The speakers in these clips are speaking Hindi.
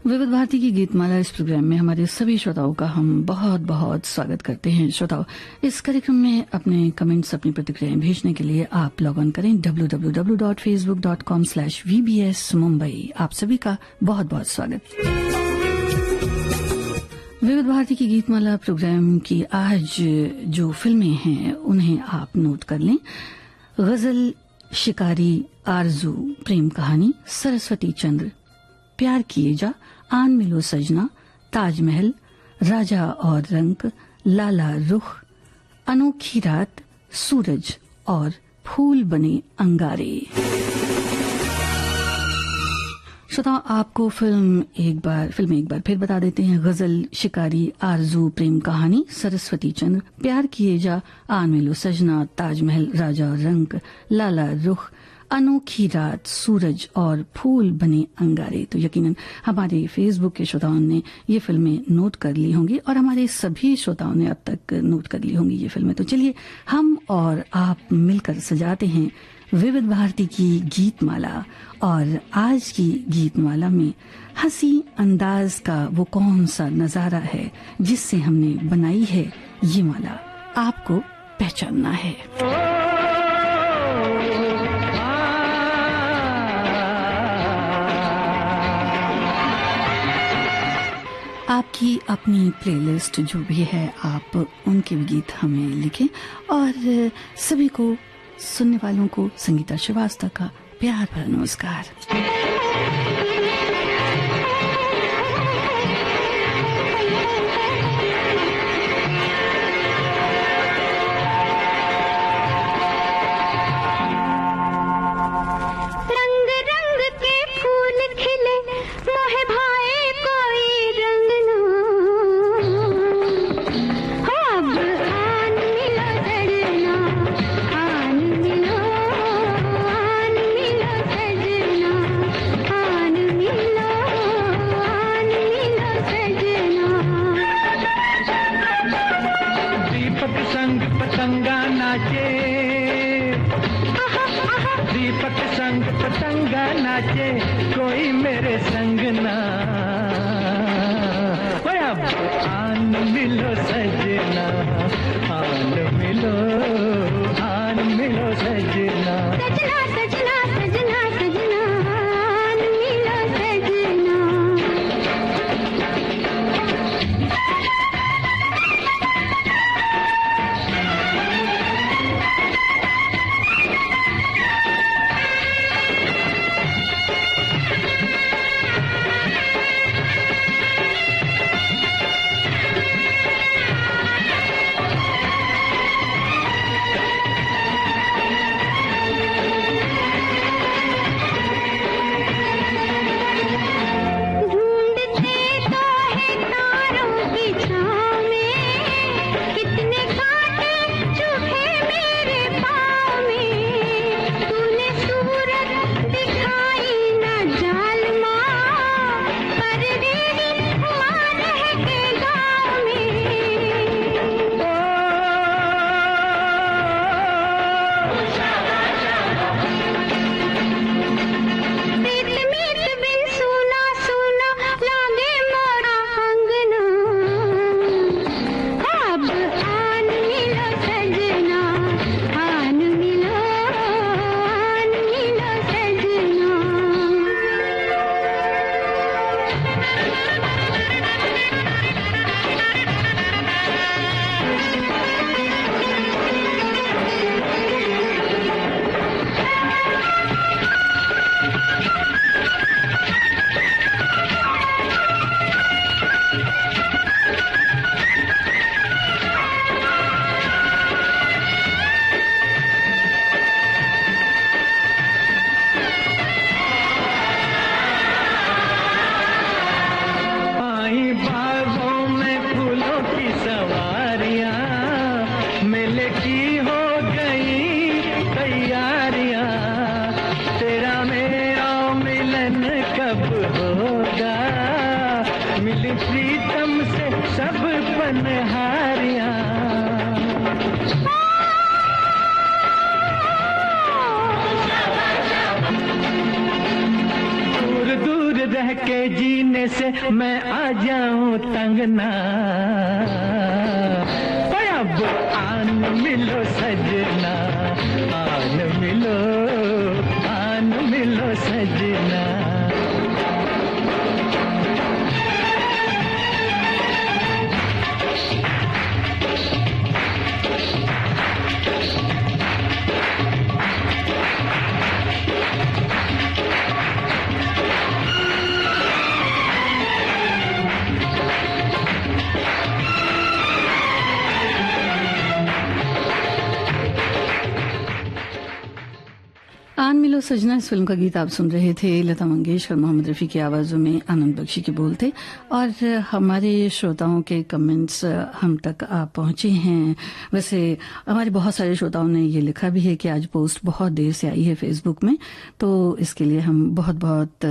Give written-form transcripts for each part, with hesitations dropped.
विविध भारती की गीतमाला इस प्रोग्राम में हमारे सभी श्रोताओं का हम बहुत बहुत स्वागत करते हैं। श्रोताओं, इस कार्यक्रम में अपने कमेंट्स, अपनी प्रतिक्रियाएं भेजने के लिए आप लॉग ऑन करें www.facebook.com/VBS मुंबई। आप सभी का बहुत बहुत स्वागत। विविध भारती की गीतमाला प्रोग्राम की आज जो फिल्में हैं उन्हें आप नोट कर लें। गजल, शिकारी, आरजू, प्रेम कहानी, सरस्वती चंद्र, प्यार किए जा, आन मिलो सजना, ताजमहल, राजा और रंक, लाला रुख, अनोखी रात, सूरज और फूल बने अंगारे। श्रोताओं, आपको फिल्म एक बार फिर बता देते हैं। गजल, शिकारी, आरजू, प्रेम कहानी, सरस्वती चंद्र, प्यार किए जा, आन मिलो सजना, ताजमहल, राजा और रंक, लाला रुख, अनोखी रात, सूरज और फूल बने अंगारे। तो यकीनन हमारे फेसबुक के श्रोताओं ने ये फिल्में नोट कर ली होंगी और हमारे सभी श्रोताओं ने अब तक नोट कर ली होंगी ये फिल्में। तो चलिए हम और आप मिलकर सजाते हैं विविध भारती की गीतमाला। और आज की गीतमाला में हंसी अंदाज का वो कौन सा नजारा है जिससे हमने बनाई है ये माला, आपको पहचानना है। आपकी अपनी प्लेलिस्ट जो भी है, आप उनके भी गीत हमें लिखें। और सभी को, सुनने वालों को संगीता श्रीवास्तव का प्यार भरा नमस्कार। दीपक संग पतंगा नाचे, कोई मेरे संग ना। अब आन मिलो सजना, आन मिलो सजना, सजना सजना सजना सजना, आन मिलो सजना। से मैं आ जाऊं तंग ना। अब आन मिलो सजना, आन मिलो सजना। आन मिलो सजना, इस फिल्म का गीत आप सुन रहे थे। लता मंगेशकर, मोहम्मद रफ़ी की आवाज़ों में आनंद बख्शी के बोल थे। और हमारे श्रोताओं के कमेंट्स हम तक आप पहुंचे हैं। वैसे हमारे बहुत सारे श्रोताओं ने ये लिखा भी है कि आज पोस्ट बहुत देर से आई है फेसबुक में, तो इसके लिए हम बहुत बहुत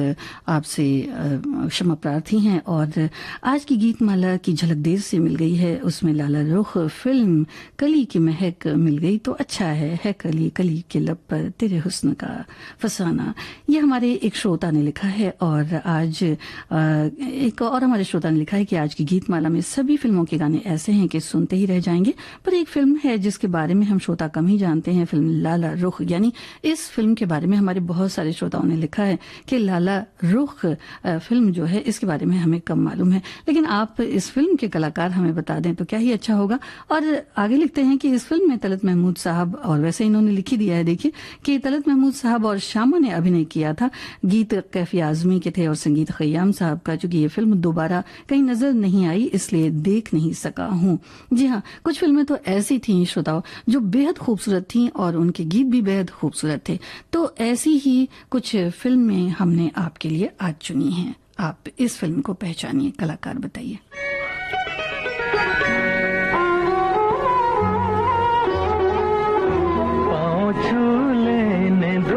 आपसे क्षमा प्रार्थी हैं। और आज की गीत माला की झलक देर से मिल गई है, उसमें लाला रुख फिल्म कली की महक मिल गई तो अच्छा है कली कली के लब पर तेरे हुस्न का फसाना। ये हमारे एक श्रोता ने लिखा है। और आज एक और हमारे श्रोता ने लिखा है कि आज की गीत माला में सभी फिल्मों के गाने ऐसे हैं कि सुनते ही रह जाएंगे, पर एक फिल्म है जिसके बारे में हम श्रोता कम ही जानते हैं, फिल्म लाला रुख। यानी इस फिल्म के बारे में हमारे बहुत सारे श्रोताओं ने लिखा है कि लाला रुख फिल्म जो है इसके बारे में हमें कम मालूम है, लेकिन आप इस फिल्म के कलाकार हमें बता दें तो क्या ही अच्छा होगा। और आगे लिखते हैं कि इस फिल्म में तलत महमूद साहब, और वैसे इन्होंने लिखी दिया है, देखिए कि तलत महमूद साहब और शामा ने अभिनय किया था। गीत कैफी आजमी के थे और संगीत खयाम साहब का। चूंकि ये फिल्म दोबारा कहीं नजर नहीं आई इसलिए देख नहीं सका हूँ। जी हाँ, कुछ फिल्में तो ऐसी थीं श्रोताओ जो बेहद खूबसूरत थीं और उनके गीत भी बेहद खूबसूरत थे। तो ऐसी ही कुछ फिल्में हमने आपके लिए आज चुनी हैं। आप इस फिल्म को पहचानिए, कलाकार बताइए।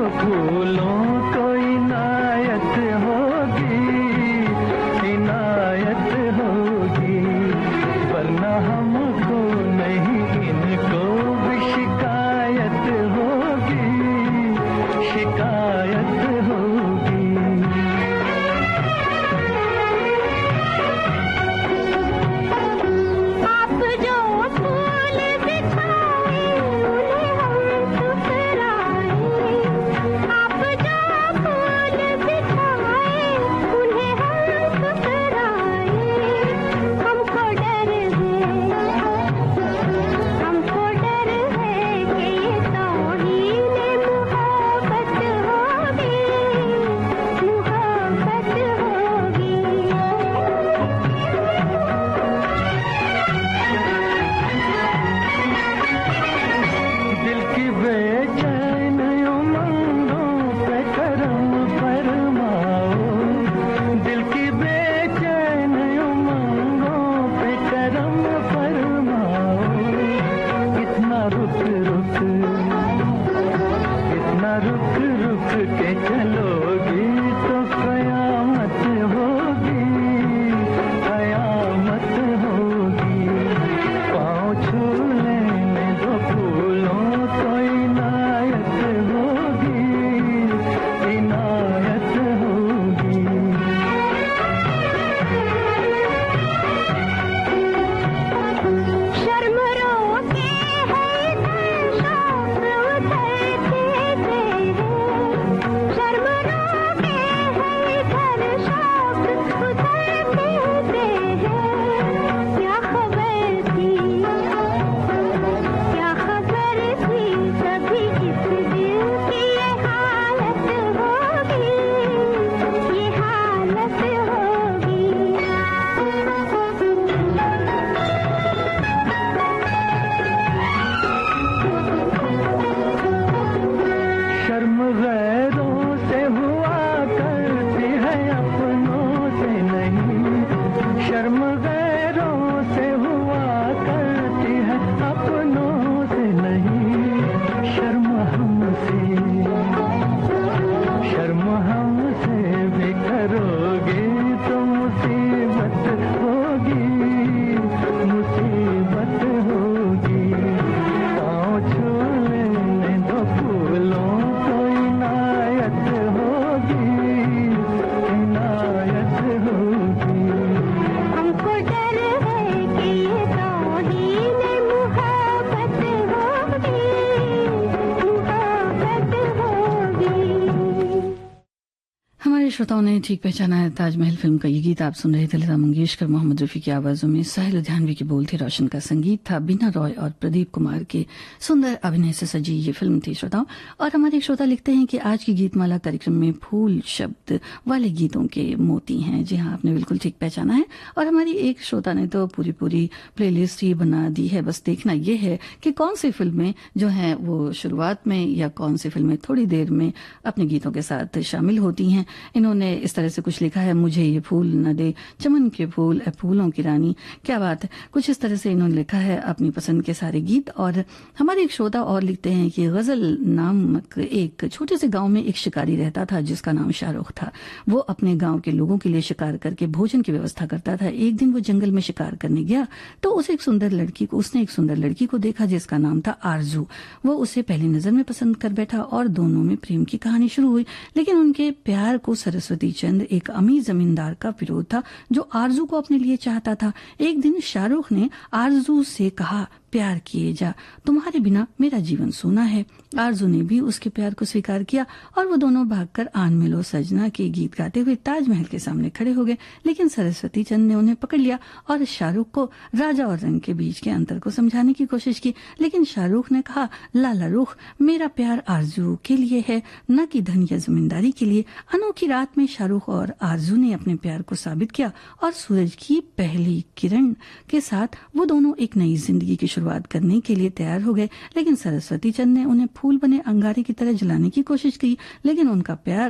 फूलों को इनायत होगी, इनायत होगी, वरना हमको नहीं इनको भी शिकायत होगी, शिकायत होगी। आप जो फूल बिछाए उन्हें हम ठुकराए, आप जो फूल बिछाए उन्हें हम ठुकराए। हमको डर है कि ये तौहीन मुहब्बत होगी, मुहब्बत होगी। दिल की बेचैन उमंगों पे करम फरमाओ, दिल की बेचैन उमंगों पे करम फरमाओ। इतना रुक रुक, इतना रुक रुक के चलोगी तो कयामत होगी, कयामत होगी। पाँव छू लेने दो फूलों तो इनायत होगी, इनायत होगी। शर्म रोके है इधर शौक उतरते हैं, शर्म रोके है इधर शौक उतरते हैं। क्या खबर थी, क्या खबर थी कभी इस दिल की ये हालत होगी, ये हालत होगी। शर्म गैरों से हुआ करती है अपनों से नहीं, शर्म गैरों से हुआ करती है अपनों से नहीं। शर्म हमसे भी करोगी तो मुसीबत होगी, मुसीबत होगी। पाँव छू लेने दो फूलों तो इनायत होगी, इनायत होगी। श्रोताओं ने ठीक पहचाना है। ताजमहल फिल्म का ये गीत आप सुन रहे थे। लता मंगेशकर, मोहम्मद रफी की आवाजों में साहिल लुधियानवी के बोल थे, रोशन का संगीत था, बीना रॉय और प्रदीप कुमार के सुंदर अभिनय से सजी ये फिल्म थी श्रोताओं। और हमारे एक श्रोता लिखते हैं कि आज की गीतमाला कार्यक्रम में फूल शब्द वाले गीतों के मोती हैं। जी हाँ, आपने बिल्कुल ठीक पहचाना है। और हमारी एक श्रोता ने तो पूरी प्लेलिस्ट ही बना दी है। बस देखना यह है कि कौन सी फिल्में जो हैं वो शुरुआत में या कौन सी फिल्में थोड़ी देर में अपने गीतों के साथ शामिल होती हैं। इन्होंने इस तरह से कुछ लिखा है, मुझे ये फूल न दे चमन के फूल, फूलों की रानी। क्या बात है, कुछ इस तरह से इन्होंने लिखा है अपनी पसंद के सारे गीत। और हमारे एक श्रोता और लिखते हैं कि गजल नामक एक छोटे से गांव में एक शिकारी रहता था जिसका नाम शाहरुख था। वो अपने गांव के लोगों के लिए शिकार करके भोजन की व्यवस्था करता था। एक दिन वो जंगल में शिकार करने गया तो उसने एक सुंदर लड़की को देखा जिसका नाम था आरजू। वो उसे पहली नजर में पसंद कर बैठा और दोनों में प्रेम की कहानी शुरू हुई। लेकिन उनके प्यार को सरस्वती चंद्र, एक अमीर जमींदार का विरोध था जो आरजू को अपने लिए चाहता था। एक दिन शाहरुख ने आरजू से कहा, प्यार किए जा, तुम्हारे बिना मेरा जीवन सूना है। आरजू ने भी उसके प्यार को स्वीकार किया और वो दोनों भागकर आन मिलो सजना के गीत गाते हुए ताजमहल के सामने खड़े हो गए। लेकिन सरस्वती चंद ने उन्हें पकड़ लिया और शाहरुख को राजा और रंग के बीच के अंतर को समझाने की कोशिश की। लेकिन शाहरुख ने कहा, लाला रुख, मेरा प्यार आरजू के लिए है, न कि धन या जमींदारी के लिए। अनोखी रात में शाहरुख और आरजू ने अपने प्यार को साबित किया और सूरज की पहली किरण के साथ वो दोनों एक नई जिंदगी की शुरुआत करने के लिए तैयार हो गए। लेकिन सरस्वती चंद ने उन्हें फूल बने अंगारे की तरह जलाने की कोशिश की, लेकिन उनके प्यार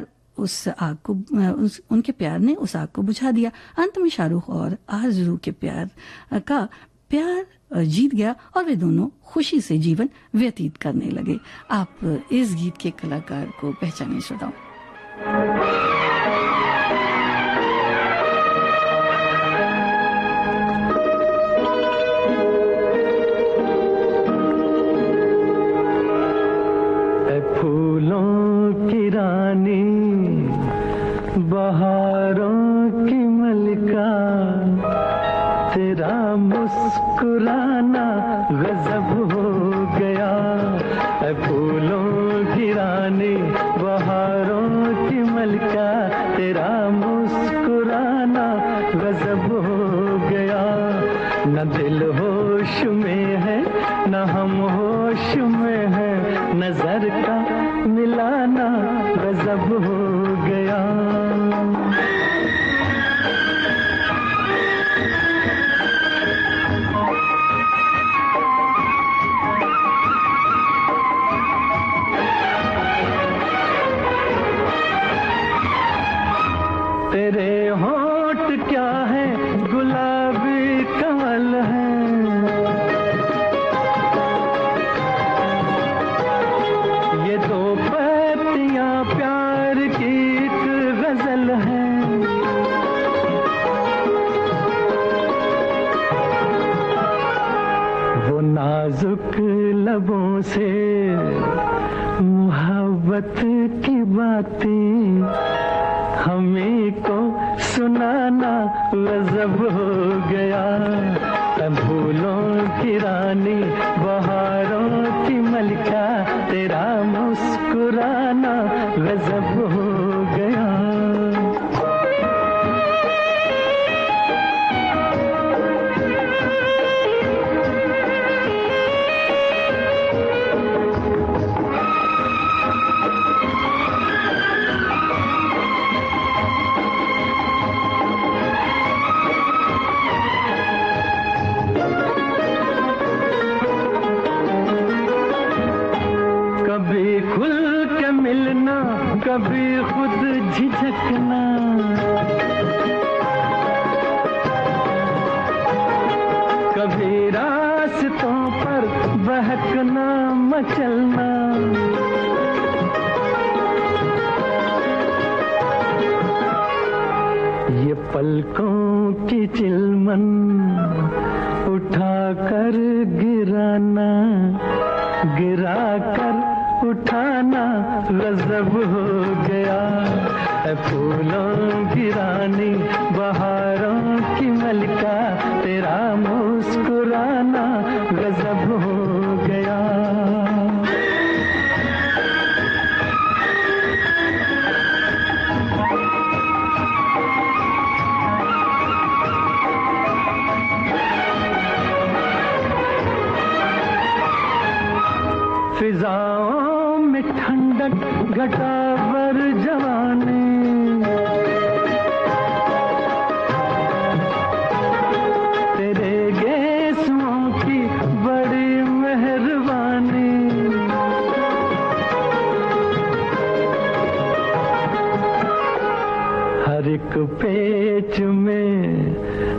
ने उस आग को बुझा दिया। अंत में शाहरुख और आरजू के प्यार जीत गया और वे दोनों खुशी से जीवन व्यतीत करने लगे। आप इस गीत के कलाकार को पहचाने श्रोताओं। फूलों की रानी, बहारों की मलिका, तेरा मुस्कुराना गजब हो गया। फूलों की रानी, बहारों की मलिका, तेरा मुस्कुराना गजब हो गया। न दिल होश में है न हम होश में है, नजर का मिलाना गजब हो गया। तेरे होंठ क्या है, गुलाबी कमल है, ये दो पत्तियां प्यार की एक गजल है। वो नाजुक लबों से मोहब्बत की बातें हमें को सुनाना गजब हो गया। फूलों की रानी, बहारों की मलिका, तेरा मुस्कुराना गजब हो गया। कभी खुल के मिलना, कभी खुद झिझकना, कभी रास्तों पर बहकना मचलना। ये पलकों की चिलमन उठा कर गिराना, गिरा कर उठाना गजब हो गया। फूलों की रानी, बहारों की मलिका, तेरा मुस्कुराना गजब हो गया।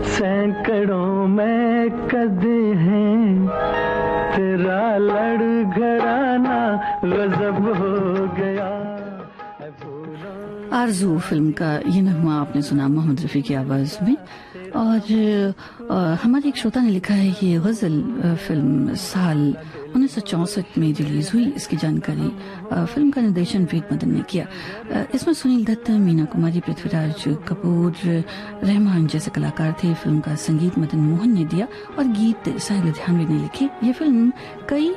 सैकड़ों में कदे हैं, तेरा लड़घड़ाना गजब हो गया। आरजू फिल्म का ये नगमा आपने सुना मोहम्मद रफी की आवाज में। और हमारे एक श्रोता ने लिखा है कि गजल फिल्म साल 1964 में रिलीज हुई। इसकी जानकारी फिल्म का निर्देशन वेद मदन ने किया। इसमें सुनील दत्त, मीना कुमारी, पृथ्वीराज कपूर, रहमान जैसे कलाकार थे। फिल्म का संगीत मदन मोहन ने दिया और गीत साहिल लुधियानवी ने लिखे। ये फिल्म कई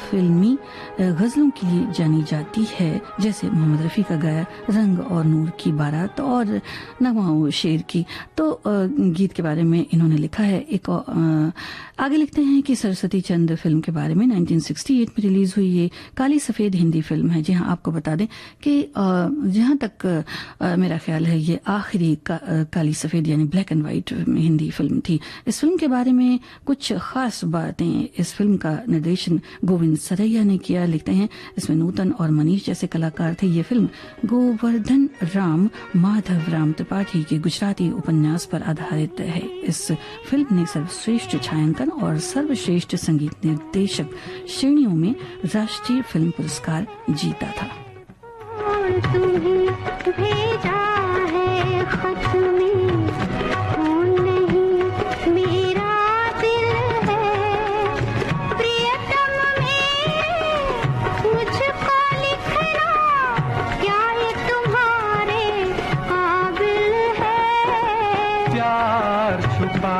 फिल्मी गजलों के लिए जानी जाती है, जैसे मोहम्मद रफी का गाया रंग और नूर की बारात और नगमा शेर की। तो गीत के बारे में इन्होंने लिखा है। एक आगे लिखते हैं कि सरस्वती चंद्र फिल्म के बारे में 1968 में रिलीज हुई ये काली सफेद हिंदी फिल्म है। जी हाँ, आपको बता दें कि जहां तक मेरा ख्याल है ये आखिरी काली सफेद यानी black and white Hindi film थी। इस फिल्म के बारे में कुछ खास बातें। इस फिल्म का निर्देशन गोविंद सरैया ने किया। लिखते हैं इसमें नूतन और मनीष जैसे कलाकार थे। ये फिल्म गोवर्धन राम माधव राम त्रिपाठी के गुजराती उपन्यास पर आधारित है। इस फिल्म ने सर्वश्रेष्ठ छायांकन और सर्वश्रेष्ठ संगीत निर्देशक श्रेणियों में राष्ट्रीय फिल्म पुरस्कार जीता था। तुम्हें भेजा है खत में, नहीं मेरा दिल है, प्रियतम में मुझको लिखना, क्या ये तुम्हारे काबिल है। प्यार छुपा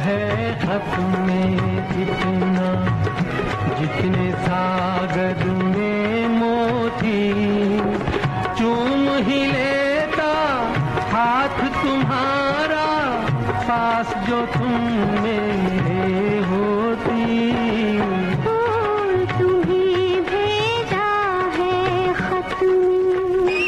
है खत में इतना, जितने सागर में मोती, चूम ही लेता हाथ तुम्हारा, पास जो तुम मेरे होती। तुम्हें भेजा है खत में।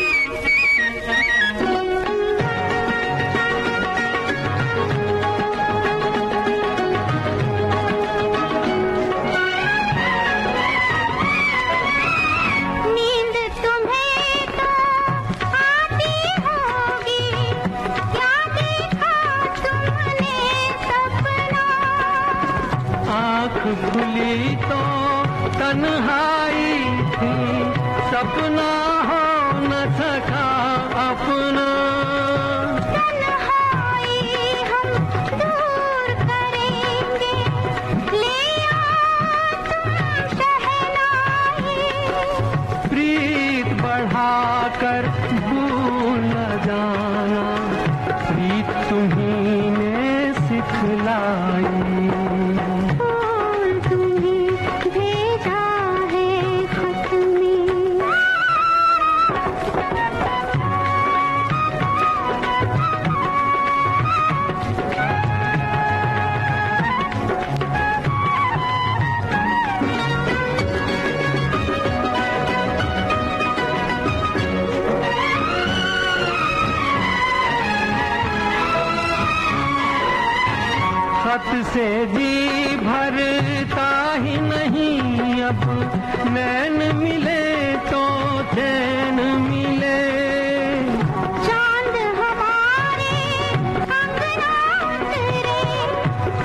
नींद तुम्हें तो आती होगी, क्या देखा तुमने सपना। आँख खुली तो तन्हाई थी, सपना हो न सका अपना। तन्हाई हम दूर करेंगे, ले आओ तुम शहनाई। प्रीत बढ़ाकर भूल न जाना, प्रीत तुम्ही ने सिखलाई। तुम्हें भेजा है खत में। खत से जी भरता ही नहीं अब, नैन मिले तो चैन मिले। चांद हमारे अंगना उतरे,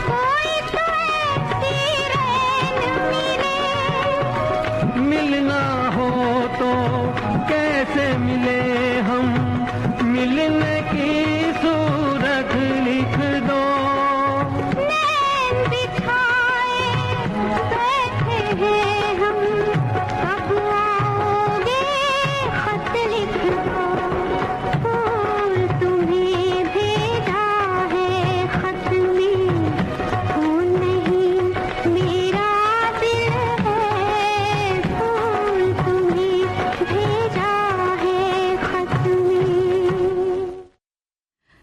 कोई तो ऐसी रैन मिले। मिलना हो तो कैसे मिले हम, मिलने की सूरत लिख दो। नैन बिछाए बैठे हैं हम, कब आओगे खत लिख दो। फूल तुम्हें भेजा है खत में, फूल नहीं मेरा दिल है। फूल तुम्हें भेजा है खत में।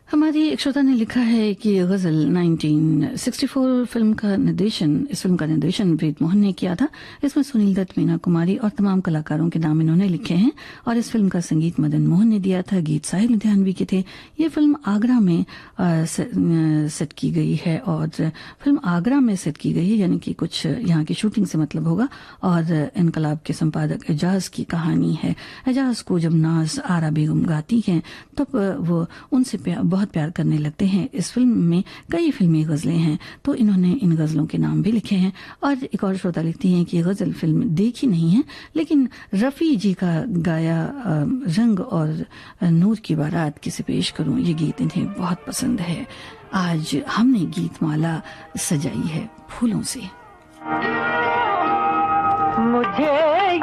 हमारी एक श्रोता ने लिखा है कि गजल 1964 फिल्म का निर्देशन इस फिल्म का निर्देशन वेद मोहन ने किया था। इसमें सुनील दत्त, मीना कुमारी और तमाम कलाकारों के नाम इन्होंने लिखे हैं और इस फिल्म का संगीत मदन मोहन ने दिया था। गीत साहिल लुधियानवी के थे। ये फिल्म आगरा में सेट की गई है और फिल्म आगरा में सेट की गई है, यानी कि कुछ यहाँ की शूटिंग से मतलब होगा। और इनकलाब के संपादक एजाज की कहानी है। एजाज को जब नाज आरा बेगम गाती हैं तब वो उनसे बहुत प्यार करने करने लगते हैं। इस फिल्म में कई फिल्मी गजलें हैं, तो इन्होंने इन गजलों के नाम भी लिखे हैं। और एक और श्रोता लिखती हैं कि ये गजल फिल्म देखी नहीं है, लेकिन रफ़ी जी का गाया रंग और नूर की बारात किसे पेश करूं, ये गीत इन्हें बहुत पसंद है। आज हमने गीतमाला सजाई है फूलों से। मुझे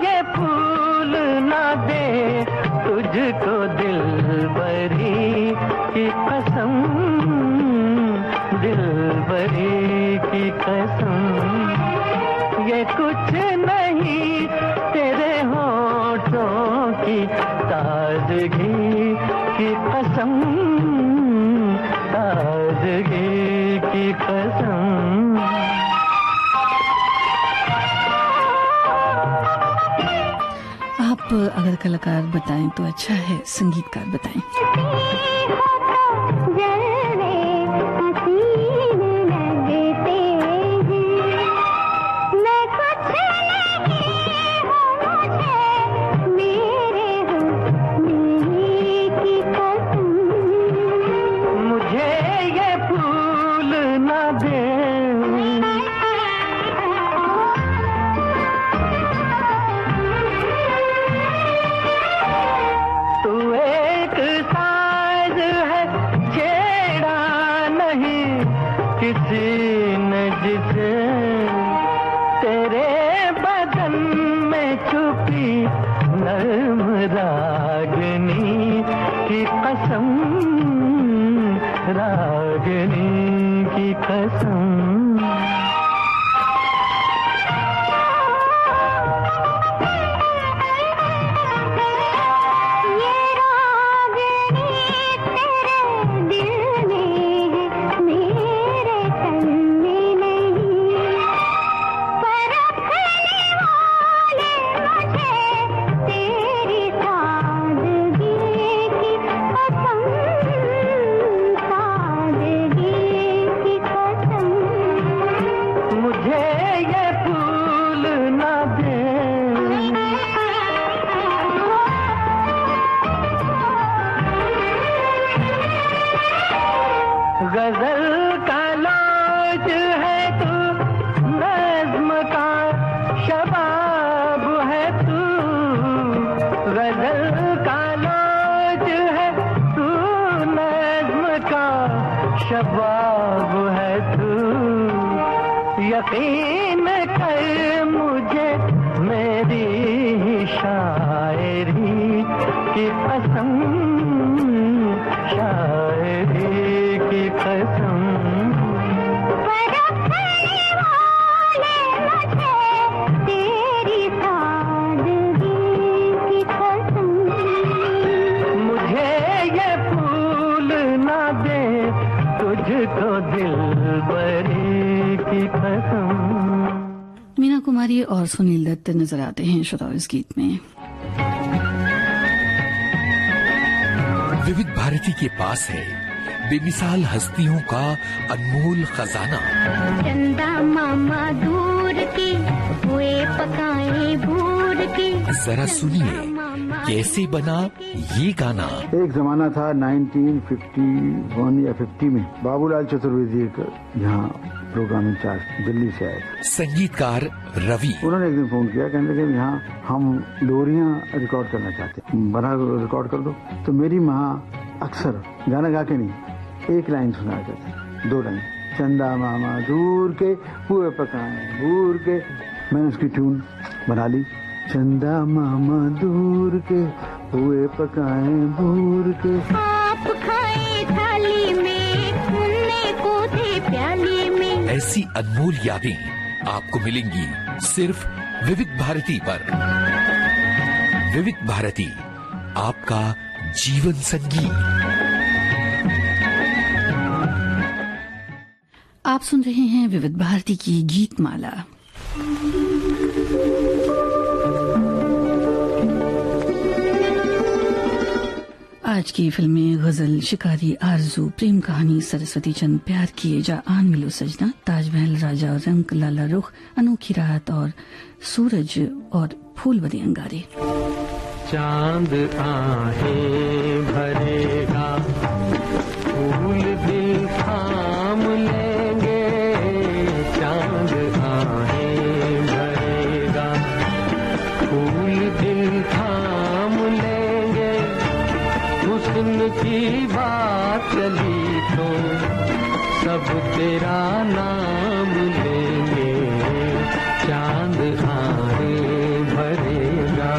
ये फूल ना दे तुझको दिलबरी की कसम, दिलबरी की कसम, ये कुछ नहीं तेरे होठों की ताजगी की कसम, ताजगी की कसम। आप अगर कलाकार बताएं तो अच्छा है, संगीतकार बताएं। शबाब है तू, यकीन कर मुझे मेरी ही शायरी की कसम, शायरी की कसम। मीना कुमारी और सुनील दत्त नजर आते हैं श्रोताओ इस गीत में। विविध भारती के पास है बेमिसाल हस्तियों का अनमोल खजाना। चंदा मामा दूर के हुए पकाए भूर के, जरा सुनिए कैसे बना ये गाना। एक जमाना था 1951 या 50 में, बाबूलाल चतुर्वेदी यहाँ प्रोग्राम इंचार्ज दिल्ली से आए। संगीतकार रवि, उन्होंने एक दिन फोन किया, कहने लगे यहाँ हम लोरियां रिकॉर्ड करना चाहते हैं, बना रिकॉर्ड कर दो। तो मेरी माँ अक्सर गाना गा के नहीं, एक लाइन सुना करते, 2 लाइन, चंदा मामा दूर के हुए पकाए भूर के। मैंने उसकी ट्यून बना ली, चंदा मामा दूर के हुए पकाए भूर के। आप खाए थाली में, उन्ने को थे प्याली में। ऐसी अनमोल यादें आपको मिलेंगी सिर्फ विविध भारती पर। विविध भारती, आपका जीवन संगीत। आप सुन रहे हैं विविध भारती की गीतमाला। आज की फिल्में गजल, शिकारी, आरजू, प्रेम कहानी, सरस्वती चंद, प्यार किए जा, आन मिलो सजना, ताजमहल, राजा और रंग, लाला रुख, अनोखी रात और सूरज और फूल बदे अंगारे। चांद आहें भरेगा, फूल सब तेरा नाम लेंगे, चांद आरे भरेगा।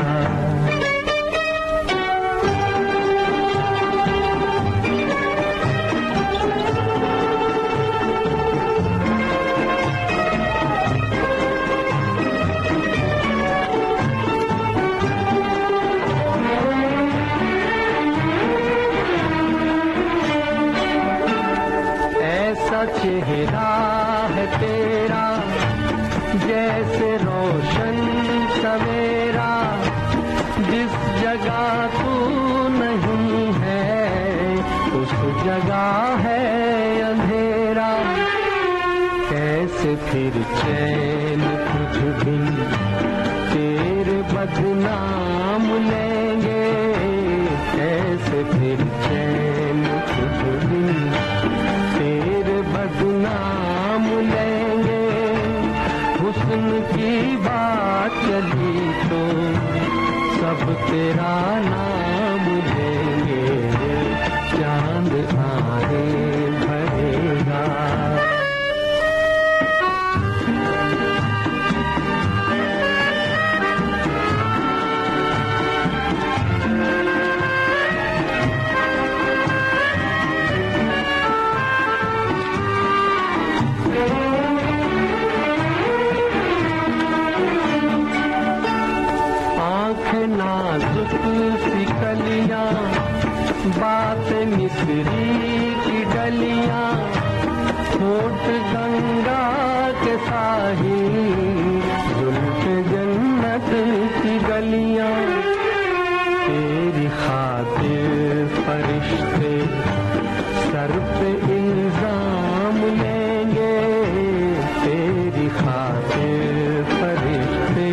चेहरा है तेरा जैसे रोशन सवेरा, जिस जगह तू नहीं है उस जगह है अंधेरा। कैसे फिर चैन कुछ दिन तेरे बदनाम लेंगे, कैसे फिर चैन कुछ दिन तेरे बदनाम लेंगे। हुस्न की बात चली तो सब तेरा नाम लेंगे, चांद आरे भरेगा। नाजुक सी कलियां, बात मिस्री की डलियां, होठ गंगा के साहिल, जुल्फ जन्नत की गलियां। तेरी खातिर फरिश्ते सर पे इल्जाम लेंगे, तेरी खातिर फरिश्ते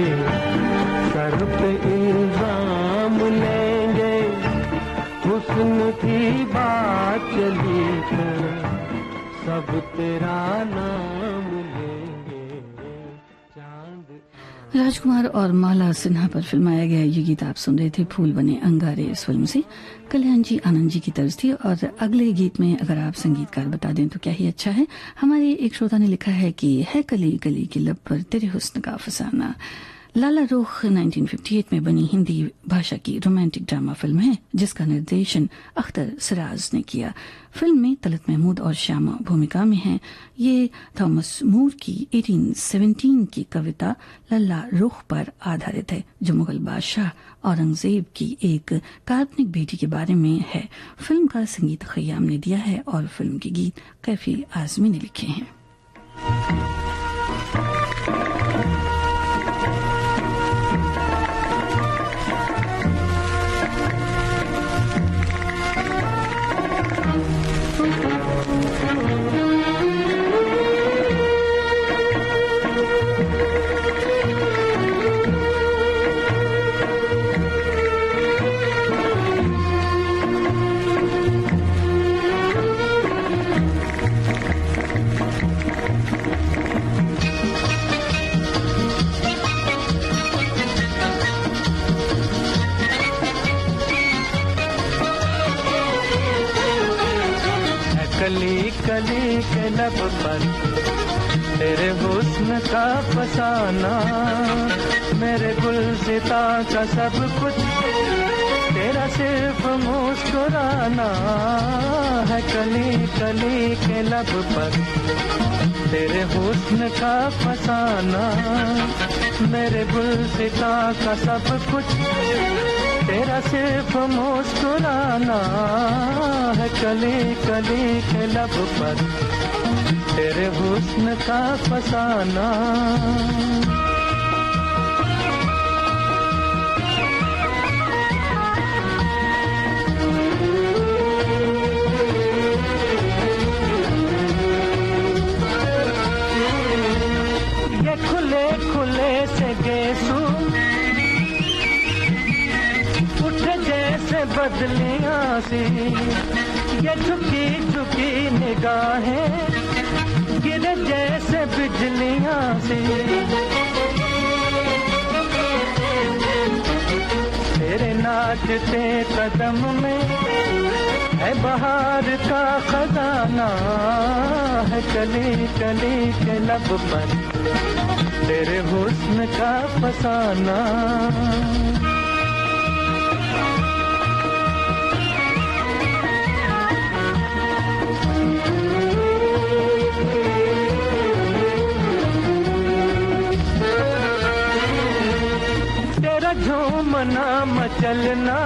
सर पे इल्जाम लेंगे। हुस्न की बात चली तो सब तेरा नाम लेंगे, चांद। राजकुमार और माला सिन्हा पर फिल्माया गया ये गीत आप सुन रहे थे फूल बने अंगारे इस फिल्म से। कल्याण जी आनंद जी की तर्ज थी। और अगले गीत में अगर आप संगीतकार बता दें तो क्या ही अच्छा है। हमारे एक श्रोता ने लिखा है कि है कली कली की लब पर तेरे हुस्न का फसाना। लाला रुख 1958 में बनी हिंदी भाषा की रोमांटिक ड्रामा फिल्म है जिसका निर्देशन अख्तर सिराज ने किया। फिल्म में तलत महमूद और श्यामा भूमिका में हैं। ये थॉमस मूर की 1817 की कविता लल्ला रुख पर आधारित है जो मुगल बादशाह औरंगजेब की एक काल्पनिक बेटी के बारे में है। फिल्म का संगीत खयाम ने दिया है और फिल्म के गीत कैफी आजमी ने लिखे हैं। कली के लब पर तेरे हुस्न का फसाना, मेरे गुलसिता का सब कुछ तेरा सिर्फ मुस्कुराना है। कली कली के लब पर तेरे हुस्न का फसाना, मेरे गुलसिता का सब कुछ तेरा सिर्फ मुस्कुराना है। कली कली के लब पर तेरे हुस्न का फसाना। ये खुले खुले से गेसू उठे जैसे बदलियां सी, ये झुकी झुकी निगाहें गिरे जैसे बिजलियां सी। तेरे नाचते कदम में है बहार का खजाना है। कली कली के लब पर तेरे हुस्न का फसाना। तेरा झूमना मचलना,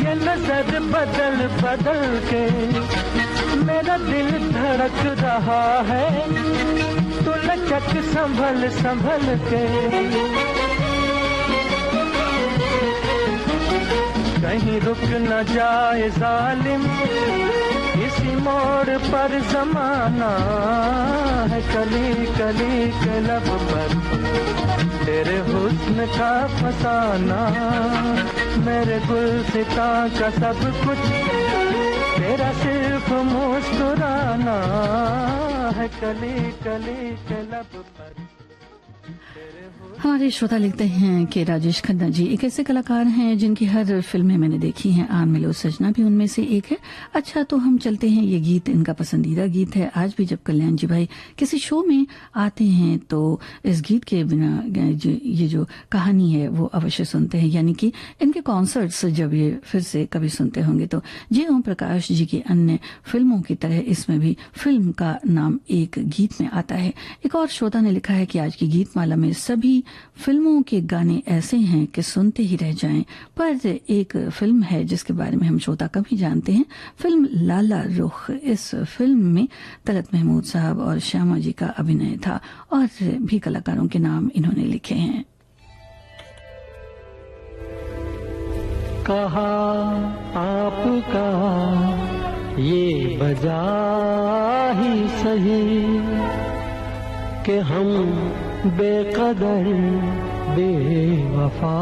ये नजर बदल बदल के मेरा दिल धड़क रहा है, तू लचक संभल संभल के। कहीं रुक न जाए जालिम, इसी मोड़ पर जमाना है, कली कली के लब पर तेरे हुस्न का फसाना। मेरे गुलसिता का सब कुछ तेरा सिर्फ मुस्कुराना है, कली कली के लब पर। हमारे श्रोता लिखते हैं कि राजेश खन्ना जी एक ऐसे कलाकार हैं जिनकी हर फिल्में मैंने देखी हैं, आन मिलो सजना भी उनमें से एक है। अच्छा, तो हम चलते हैं, ये गीत इनका पसंदीदा गीत है। आज भी जब कल्याण जी भाई किसी शो में आते हैं तो इस गीत के बिना ये जो कहानी है वो अवश्य सुनते हैं, यानी कि इनके कॉन्सर्ट्स जब ये फिर से कभी सुनते होंगे तो जे ओम प्रकाश जी की अन्य फिल्मों की तरह इसमें भी फिल्म का नाम एक गीत में आता है। एक और श्रोता ने लिखा है कि आज की गीत माला में सभी फिल्मों के गाने ऐसे हैं कि सुनते ही रह जाएं, पर एक फिल्म है जिसके बारे में हम श्रोता कम ही जानते हैं, फिल्म लाला रुख। इस फिल्म में तलत महमूद साहब और श्यामा जी का अभिनय था और भी कलाकारों के नाम इन्होंने लिखे हैं। कहा आपका ये बजा ही सही कि हम बेकदर बेवफा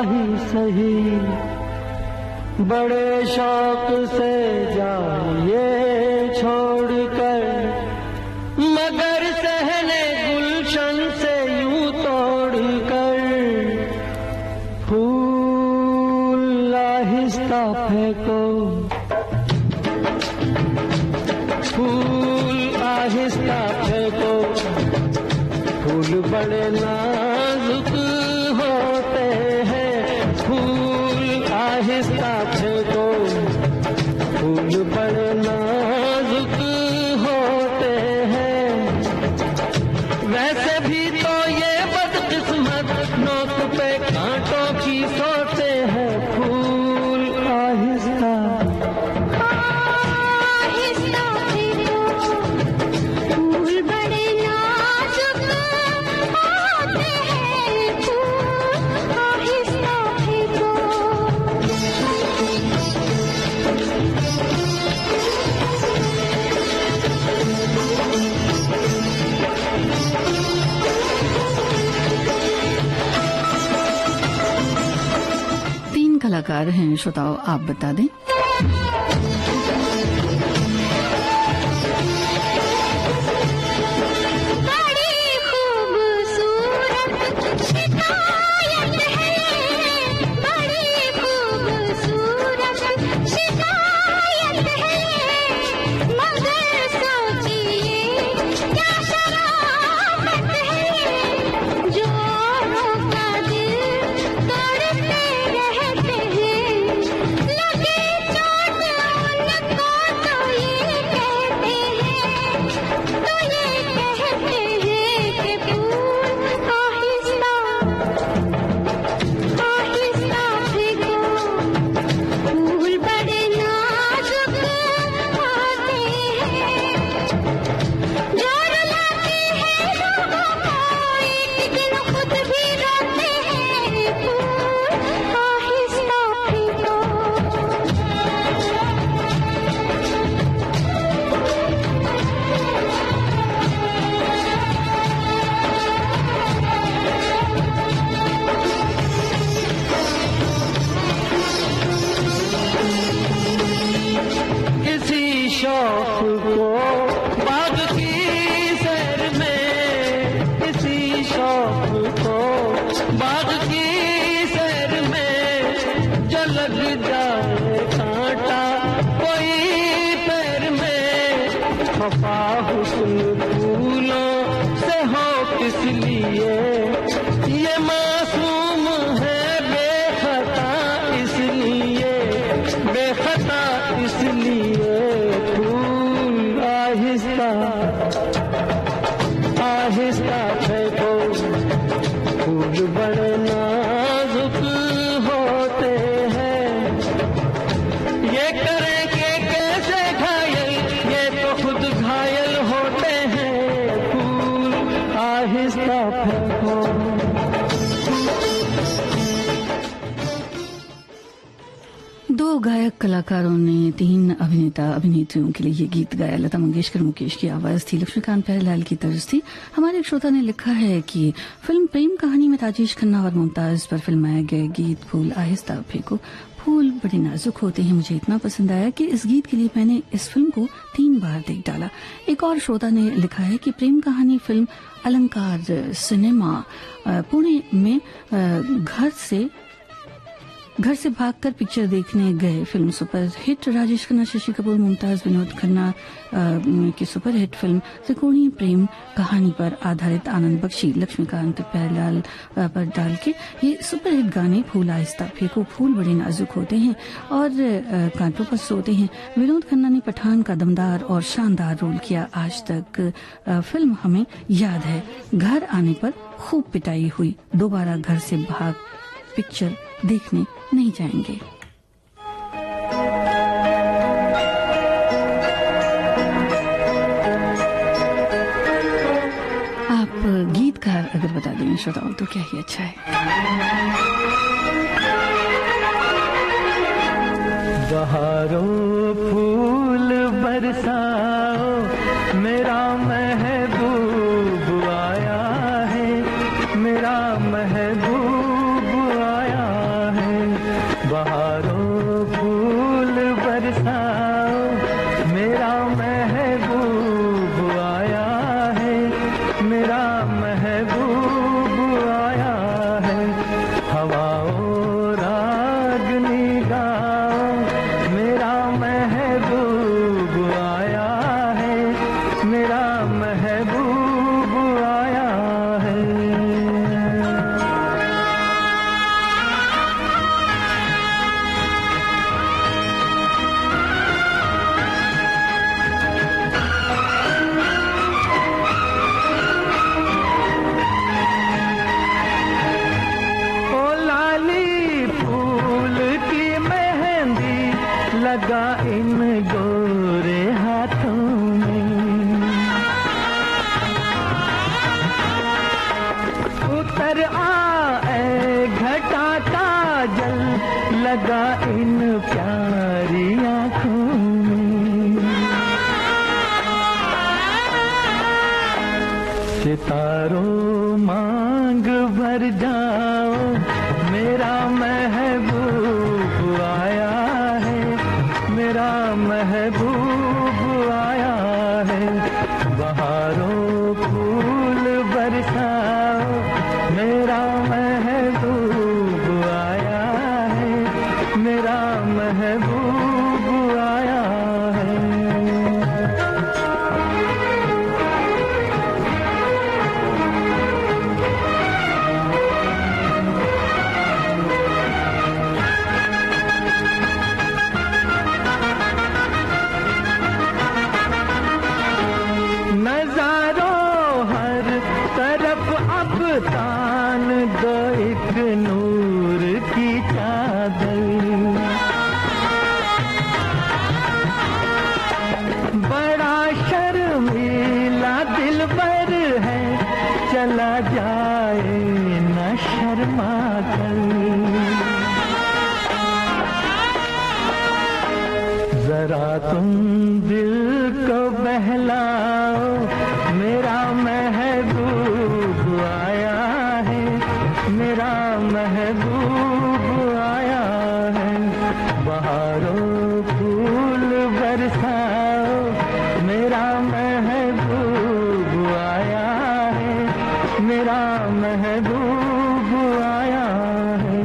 ही सही, बड़े शौक से जाइए छोड़कर, मगर सहने गुलशन से यूं तोड़कर, फूल आहिस्ता फेंको, फूल आहिस्ता फेंको, फूल बड़े नाजुक होते हैं, फूल आहिस्ता फेंको, फूल बड़े नाजुक होते हैं। वैसे भी तो ये बदकिस्मत नोक पे कांटों की सोते हैं, फूल आहिस्ता कलाकार हैं श्रोताओं, आप बता दें। लग जाए कांटा कोई पैर खफा हुस्न फूलों से हो किस लिए, ये मासूम है बेखता इसलिए, बेखता इसलिए। फूल आहिस्ता आहिस्ता फेंको, फूल बड़े नाजुक होते हैं, ये करें कि कैसे घायल, ये तो खुद घायल होते हैं। फूल आहिस्ता फेंको। दो गायक कलाकारों ने 3 अभिनेता अभिनेत्रियों के लिए ये गीत गाया। लता मंगेशकर मुकेश की आवाज थी, लक्ष्मीकांत प्यारेलाल की तर्ज थी। हमारे एक श्रोता ने लिखा है कि फिल्म प्रेम कहानी में राजेश खन्ना और मुमताज पर फिल्माए गए गीत फूल आहिस्ता फेंको, फूल बड़े नाजुक होते हैं, मुझे इतना पसंद आया कि इस गीत के लिए मैंने इस फिल्म को 3 बार देख डाला। एक और श्रोता ने लिखा है कि प्रेम कहानी फिल्म अलंकार सिनेमा पुणे में घर से भागकर पिक्चर देखने गए। Film super hit, Rajesh Khanna, Shashi Kapoor, Mumtaz, Vinod Khanna की सुपर हिट फिल्म त्रिकोणीय प्रेम कहानी पर आधारित आनंद बख्शी, लक्ष्मीकांत प्यारेलाल पर डाल के ये सुपर हिट गाने फूल आहिस्ता फेंको, फूल बड़े नाजुक होते हैं और कांटों पर सोते हैं। विनोद खन्ना ने पठान का दमदार और शानदार रोल किया। आज तक फिल्म हमें याद है। घर आने पर खूब पिटाई हुई, दोबारा घर से भाग पिक्चर देखने नहीं जाएंगे। आप गीतकार अगर बता दें श्रोताओं तो क्या ही अच्छा है। बहारों फूल बरसाओ, मेरा महबूब आया है, मेरा महबूब आया है। बहारों फूल बरसाओ, मेरा महबूब आया है, मेरा महबूब आया है। हवाओं रागनी गाओ, मेरा महबूब आया है, मेरा महबूब आया है। ओ लाली फूल की मेहंदी लगा इन गोरे हाथों में, उतर आए घटा काजल लगा इन प्यारी आँखों में। सितारों मांग भर जाओ, मेरा महबूब आया है, मेरा महबूब आया है। बहारों फूल बरसाओ, मेरा महबूब आया है, मेरा महबूब आया है। नजारों हर तरफ अब तान दो एक नूर की चादर, बड़ा शर्मीला दिलबर है, चला जाए न शर्मा कर। जरा तुम दिल को बहलाओ, मेरा महबूब आया है, मेरा महबूब आया है। बहारों फूल बरसाओ, मेरा महबूब आया है, मेरा महबूब आया है।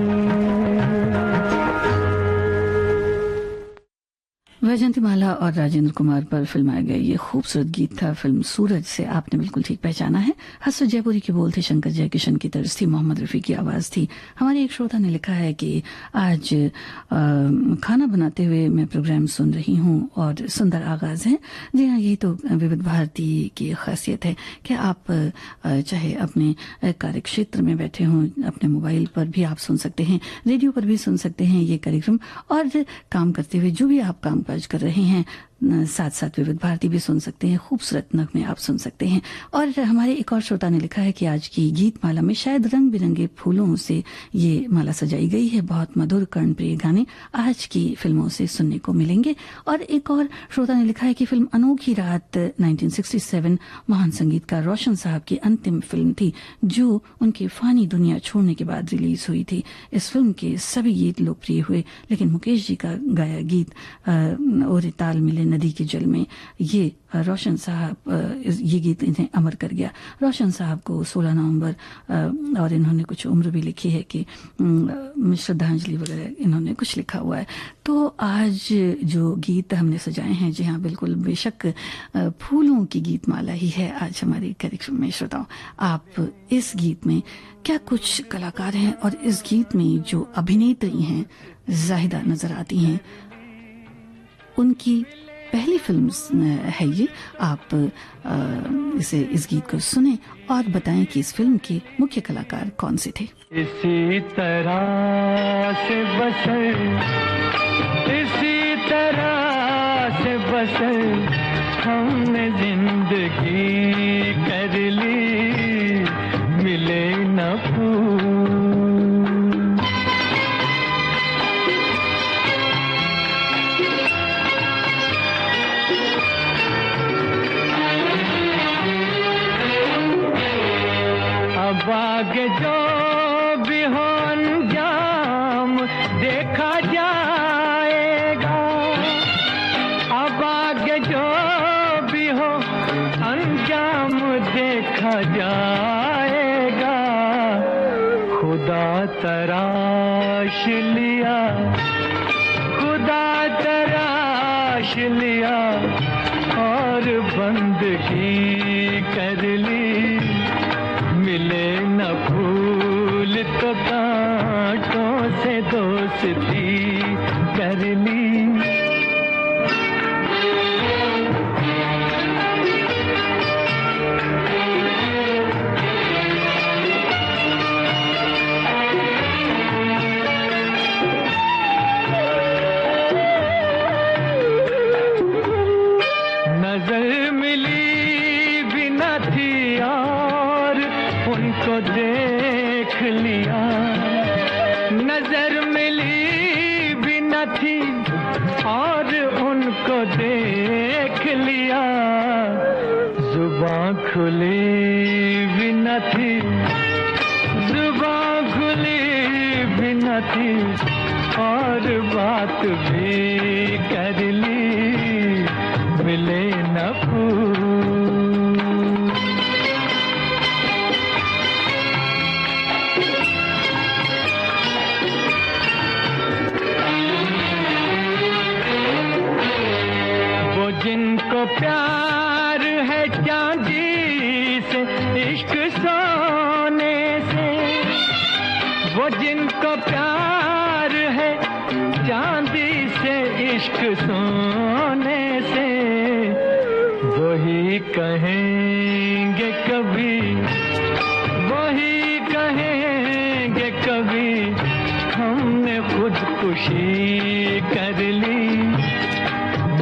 वैजयंतीमाला और राजेंद्र कुमार पर फिल्माया गया ये खूबसूरत गीत था फिल्म सूरज से। आपने बिल्कुल ठीक पहचाना है। हसरत जयपुरी के बोल थे, शंकर जयकिशन की तर्ज थी, मोहम्मद रफी की आवाज थी। हमारे एक श्रोता ने लिखा है कि आज खाना बनाते हुए मैं प्रोग्राम सुन रही हूँ और सुंदर आगाज है। जी हाँ, यही तो विविध भारती की खासियत है कि आप चाहे अपने कार्य क्षेत्र में बैठे हों, अपने मोबाइल पर भी आप सुन सकते हैं, रेडियो पर भी सुन सकते हैं ये कार्यक्रम, और काम करते हुए जो भी आप काम काज कर रहे हैं साथ साथ विविध भारती भी सुन सकते हैं। खूबसूरत नगमे आप सुन सकते हैं। और हमारे एक और श्रोता ने लिखा है कि आज की गीत माला में शायद रंग बिरंगे फूलों से ये माला सजाई गई है। बहुत मधुर कर्णप्रिय गाने आज की फिल्मों से सुनने को मिलेंगे। और एक और श्रोता ने लिखा है कि फिल्म अनोखी रात 1967 महान संगीतकार रोशन साहब की अंतिम फिल्म थी जो उनकी फानी दुनिया छोड़ने के बाद रिलीज हुई थी। इस फिल्म के सभी गीत लोकप्रिय हुए, लेकिन मुकेश जी का गाया गीत और ताल मिले नदी के जल में, ये रोशन साहब, ये गीत इन्हें अमर कर गया। रोशन साहब को 16 नवंबर और इन्होंने कुछ उम्र भी लिखी है कि श्रद्धांजलि वगैरह इन्होंने कुछ लिखा हुआ है। तो आज जो गीत हमने सजाए हैं, जी हाँ बिल्कुल, बेशक फूलों की गीत माला ही है आज हमारे कार्यक्रम में। श्रोताओं, आप इस गीत में क्या कुछ कलाकार हैं और इस गीत में जो अभिनेत्री हैं जाहिदा नजर आती हैं, उनकी पहली फिल्म है ये। आप इस गीत को सुने और बताएं कि इस फिल्म के मुख्य कलाकार कौन से थे। इसी तरह से बसर, इसी तरह से बसर हमने जिंदगी कर ली, मिले न फूल। अब आगे जो भी हो अंजाम देखा जाएगा, अब आगे जो भी हो अंजाम देखा जाएगा। खुदा तराश लिया, खुदा तराश लिया और बंदगी कर ली, मिले न फूल तो कांटों से दोस्ती कर ली। नजर मिली भी न थी और उनको देख लिया, नजर मिली भी न थी और उनको देख लिया। जुबान खुली भी न थी, जुबान खुली भी न थी और बात भी कर ली, मिले न फूल। वो जिनको प्यार है चांदी से, इश्क सोने से, वो जिनको प्यार है चांदी से, इश्क सोने से, वही कहेंगे कभी, वही कहेंगे कभी हमने खुदकुशी कर ली,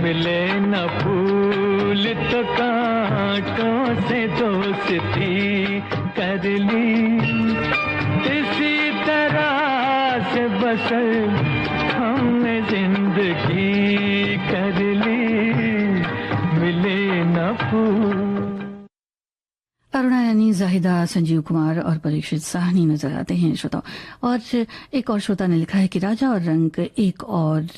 मिले न फूल तो कांटों से दोस्ती कर ली। इसी तरह से बसर हमने जिंदगी कर ली, मिले न फूल। अरुणा यानी में जाहिदा, संजीव कुमार और परीक्षित साहनी नजर आते हैं श्रोताओं। और एक और श्रोता ने लिखा है कि राजा और रंक एक और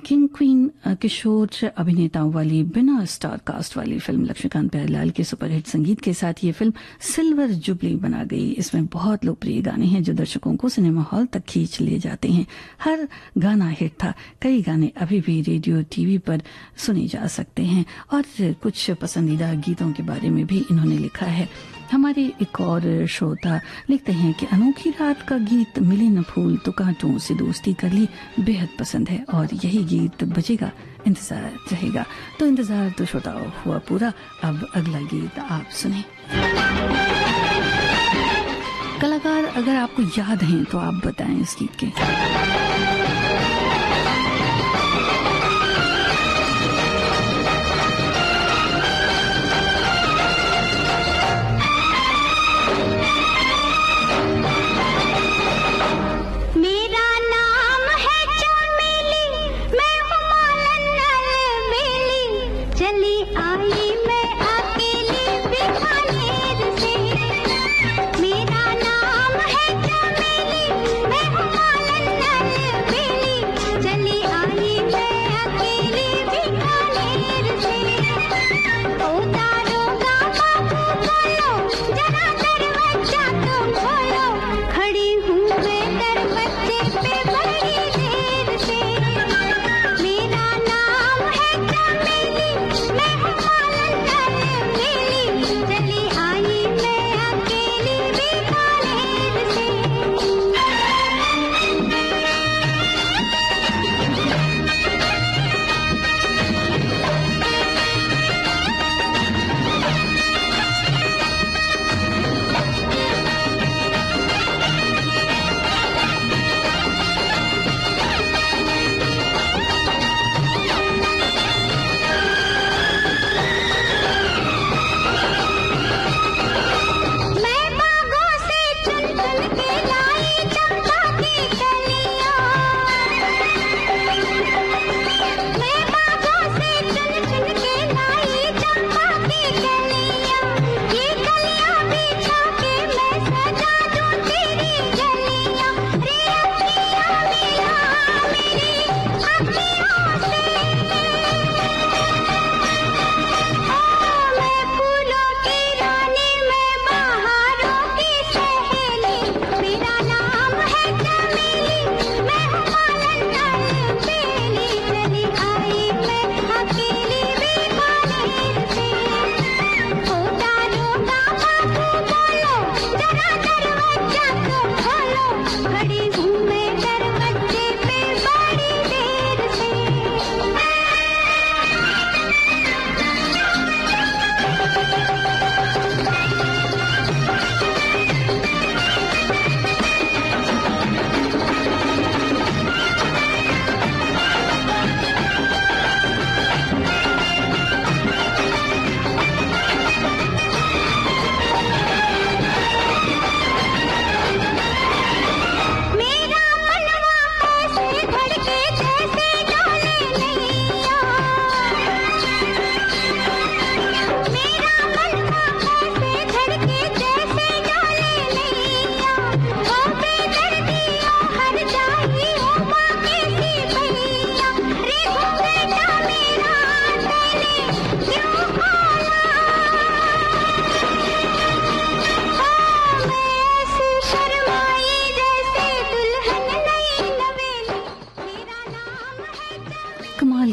किंग क्वीन किशोर अभिनेताओं वाली बिना स्टार कास्ट वाली फिल्म लक्ष्मीकांत प्यारेलाल के सुपरहिट संगीत के साथ ये फिल्म सिल्वर जुबली बना गई। इसमें बहुत लोकप्रिय गाने हैं जो दर्शकों को सिनेमा हॉल तक खींच ले जाते हैं। हर गाना हिट था, कई गाने अभी भी रेडियो टीवी पर सुने जा सकते हैं। और कुछ पसंदीदा गीतों के बारे में भी इन्होंने लिखा है। हमारे एक और श्रोता लिखते हैं कि अनोखी रात का गीत मिले न फूल तो कांटों से दोस्ती कर ली बेहद पसंद है और यही गीत बजेगा, इंतजार रहेगा। तो इंतजार तो श्रोताओं हुआ पूरा। अब अगला गीत आप सुने। कलाकार अगर आपको याद हैं तो आप बताएं इस गीत के।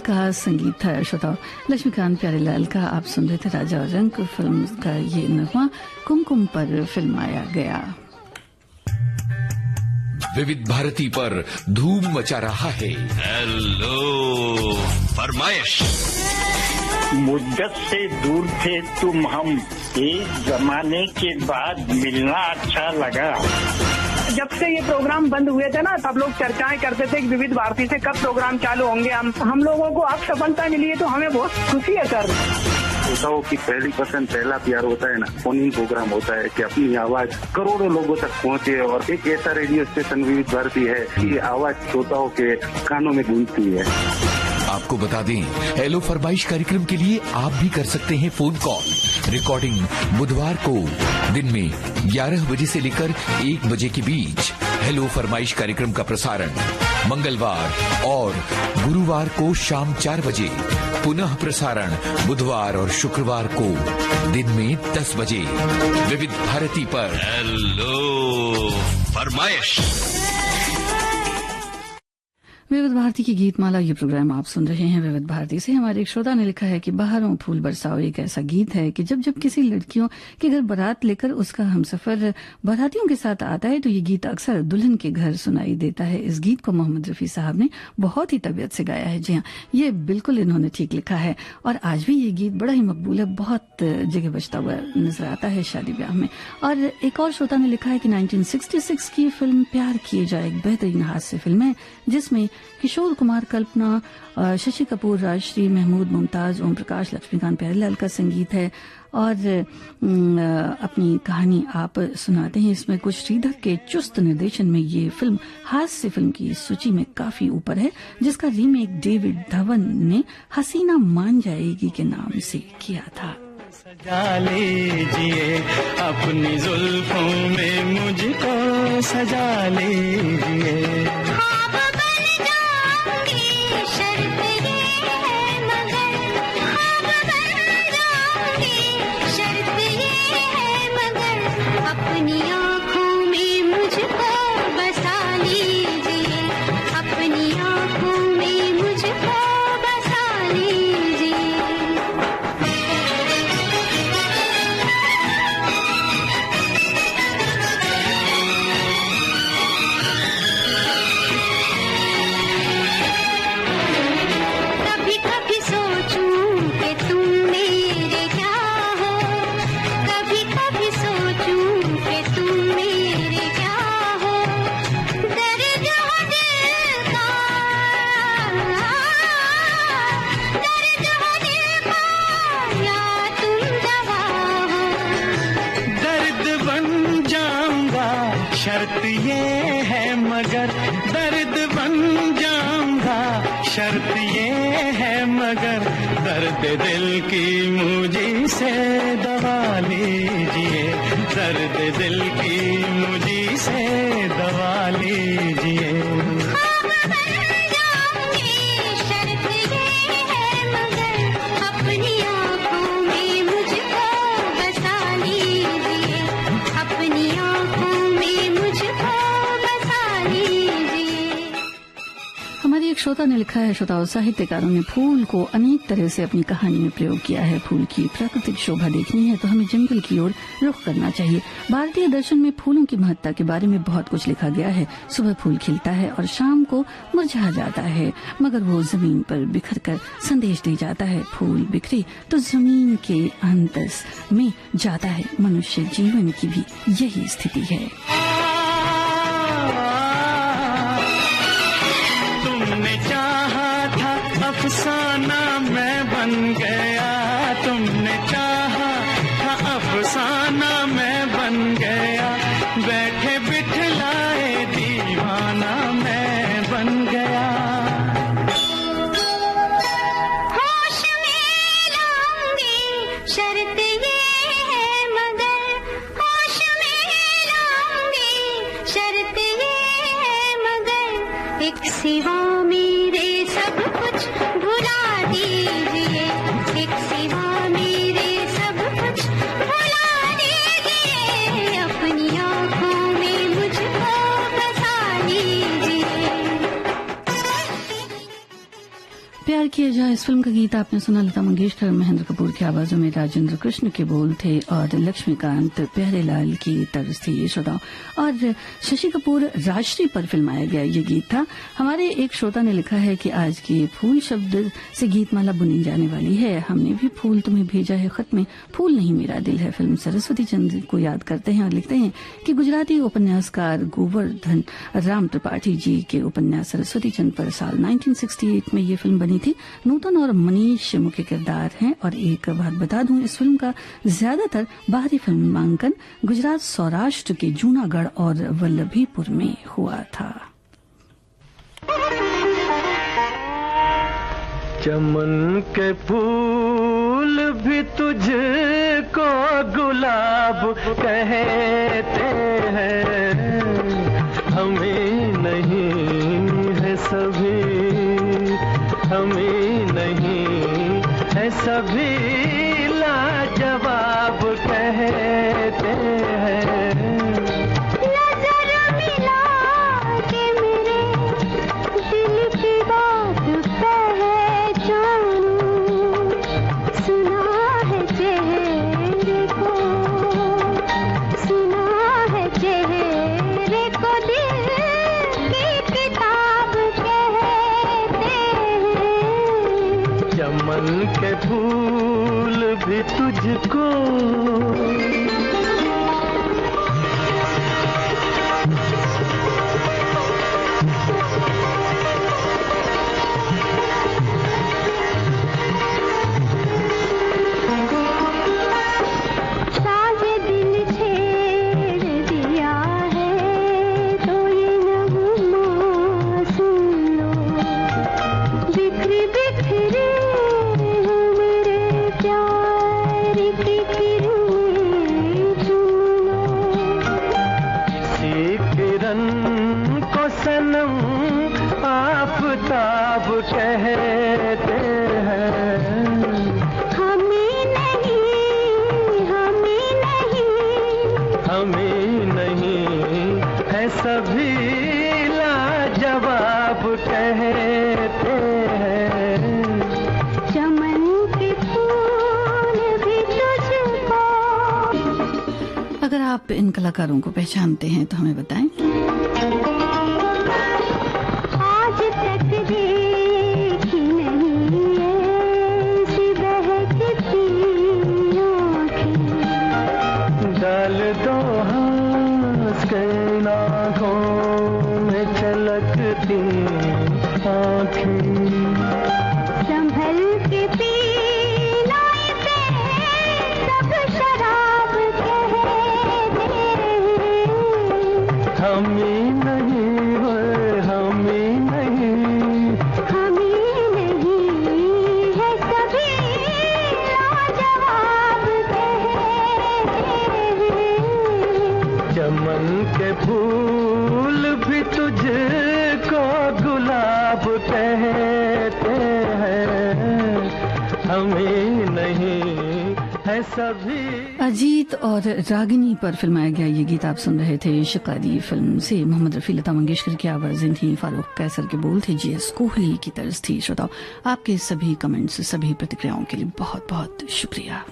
का संगीत था श्रोताओं। लक्ष्मीकांत प्यारेलाल का आप सुन रहे थे राजा और रंक फिल्म का ये नगमा कुमकुम पर फिल्माया गया। विविध भारती पर धूम मचा रहा है हेलो फरमाइश। मुद्दत से दूर थे तुम हम, एक जमाने के बाद मिलना अच्छा लगा। जब से ये प्रोग्राम बंद हुए थे ना, सब लोग चर्चाएं करते थे कि विविध भारती से कब प्रोग्राम चालू होंगे। हम लोगों को अब सफलता मिली है तो हमें बहुत खुशी है सर। श्रोताओं की पहली पसंद, पहला प्यार होता है ना, फोन प्रोग्राम होता है कि अपनी आवाज करोड़ों लोगों तक पहुंचे। और एक ऐसा रेडियो स्टेशन विविध भारती है कि आवाज श्रोताओं के कानों में गूंजती है। आपको बता दें, हेलो फरमाइश कार्यक्रम के लिए आप भी कर सकते हैं फोन कॉल। रिकॉर्डिंग बुधवार को दिन में 11 बजे से लेकर 1 बजे के बीच, हेलो फरमाइश कार्यक्रम का प्रसारण मंगलवार और गुरुवार को शाम 4 बजे, पुनः प्रसारण बुधवार और शुक्रवार को दिन में 10 बजे विविध भारती पर। हेलो फरमाइश। विविध भारती की गीतमाला, ये प्रोग्राम आप सुन रहे हैं विविध भारती से। हमारे एक श्रोता ने लिखा है कि बहारों फूल बरसाओ एक ऐसा गीत है कि जब जब किसी लड़कियों के घर बारात लेकर उसका हमसफर बारातियों के साथ आता है तो ये गीत अक्सर दुल्हन के घर सुनाई देता है। इस गीत को मोहम्मद रफी साहब ने बहुत ही तबीयत से गाया है। जी हाँ, ये बिल्कुल इन्होंने ठीक लिखा है और आज भी ये गीत बड़ा ही मकबूल है, बहुत जगह बजता हुआ नजर आता है शादी ब्याह में। और एक और श्रोता ने लिखा है कि 1966 की फिल्म प्यार किए जाए एक बेहतरीन हास्य फिल्म है जिसमें किशोर कुमार, कल्पना, शशि कपूर, राजश्री, महमूद, मुमताज, ओम प्रकाश, लक्ष्मीकांत प्यारेलाल का संगीत है। और अपनी कहानी आप सुनाते हैं। इसमें कुछ श्रीधर के चुस्त निर्देशन में ये फिल्म हास्य फिल्म की सूची में काफी ऊपर है, जिसका रीमेक डेविड धवन ने हसीना मान जाएगी के नाम से किया था। सजा लीजिए अपनी जुल्फों में मुझको सजा लीजिए। अपनी आँखों में मुझको बसा लीजिए, अपनी आँखों में मुझको बसा लीजिए। कभी कभी सोचूं कि तुम मेरे क्या हो, कभी कभी सोचूं कि तुम मेरे क्या हो। दर्द हो दिल का, दर्द हो दिल का या तुम दवा हो। दर्द बन जाऊंगा शर्त ये है मगर, दर्द बन जाऊंगा शर्त ये है मगर, दर्द दिल की मुझी से दवा लीजिए, दर्द दिल की मुझी से दवा लीजिए। ख्वाब बन जाऊंगी शर्त ये है मगर, अपनी आँखों में मुझको बसा लीजिए, अपनी आँखों में मुझको बसा लीजिए। हमारी एक श्रोता ने लिखा है, श्रोताओं साहित्यकारों ने फूल को अनेक तरह से अपनी कहानी में प्रयोग किया है। फूल की प्राकृतिक शोभा देखनी है तो हमें जंगल की ओर रुख करना चाहिए। भारतीय दर्शन में फूलों की महत्ता के बारे में बहुत कुछ लिखा गया है। सुबह फूल खिलता है और शाम को मुरझा जाता है, मगर वो जमीन पर बिखर कर संदेश दे जाता है। फूल बिखरे तो जमीन के अंतस में जाता है। मनुष्य जीवन की भी यही स्थिति है। तुमने चाहा था अफसाना मैं बन गया, तुमने चाहा था अफसाना मैं बन गया, बैठे बिठलाए दीवाना मैं बन गया। होश में लाऊंगी शर्त ये है मगर, होश में लाऊंगी शर्त ये है मगर, एक सिवा मेरे सब कुछ भुला दीजिए, एक सिवा मेरे सब कुछ भुला दीजिए, अपनी आँखों में मुझको बसा लीजिए। प्यार किया जाए इस फिल्म का गीत आपने सुना। लता मंगेशकर, महेंद्र कपूर की आवाजों में राजेंद्र कृष्ण के बोल थे और लक्ष्मीकांत प्यारेलाल की तर्ज थी ये श्रोताओं। और शशि कपूर, राजश्री पर फिल्माया गया ये गीत था। हमारे एक श्रोता ने लिखा है कि आज के फूल शब्द से गीतमाला बुनी जाने वाली है। हमने भी फूल तुम्हें भेजा है खत में, फूल नहीं मेरा दिल है। फिल्म सरस्वती चंद्र को याद करते हैं और लिखते हैं कि गुजराती उपन्यासकार गोवर्धन राम त्रिपाठी जी के उपन्यास सरस्वती चंद्र पर साल 1968 में ये फिल्म बनी थी। नूतन और मनीष मुख्य किरदार हैं। और एक बात बता दूं, इस फिल्म का ज्यादातर बाहरी फिल्मांकन गुजरात, सौराष्ट्र के जूनागढ़ और वल्लभीपुर में हुआ था। चमन के फूल भी तुझको गुलाब कहते हैं, हमें नहीं है सभी, हमें नहीं है सभी लाजवाब कहते हैं। नजर मिला के मेरे दिल की बात पहचानूं, सुना है चेहरे को, सुना है चेहरे को दिल की किताब कहते हैं। चमन के फूल भी तुझको आफताब कहते हैं। हमें नहीं, हमें नहीं, हमें नहीं है सभी लाजवाब कहते हैं। चमन के फूल भी तुझको। अगर आप इन कलाकारों को पहचानते हैं तो हमें बताएं। आज तक देखी नहीं ऐसी बहकती आँखें, डाल दो हंस के आँखों में छलकती आँखें। संभल के पीना इसे सब शराब कहते हैं। हमें नहीं है, हमें नहीं, हमें नहीं है सभी लाजवाब कहते हैं। चमन के फूल भी तुझको गुलाब कहते हैं, हमें नहीं है सभी। अजीत और रागिनी पर फिल्माया गया ये गीत आप सुन रहे थे शिकारी फिल्म से। मोहम्मद रफी, लता मंगेशकर की आवाजें थी, फारूक कैसर के बोल थे, जीएस कोहली की तर्ज थी। श्रोताओ, आपके सभी कमेंट्स, सभी प्रतिक्रियाओं के लिए बहुत बहुत शुक्रिया।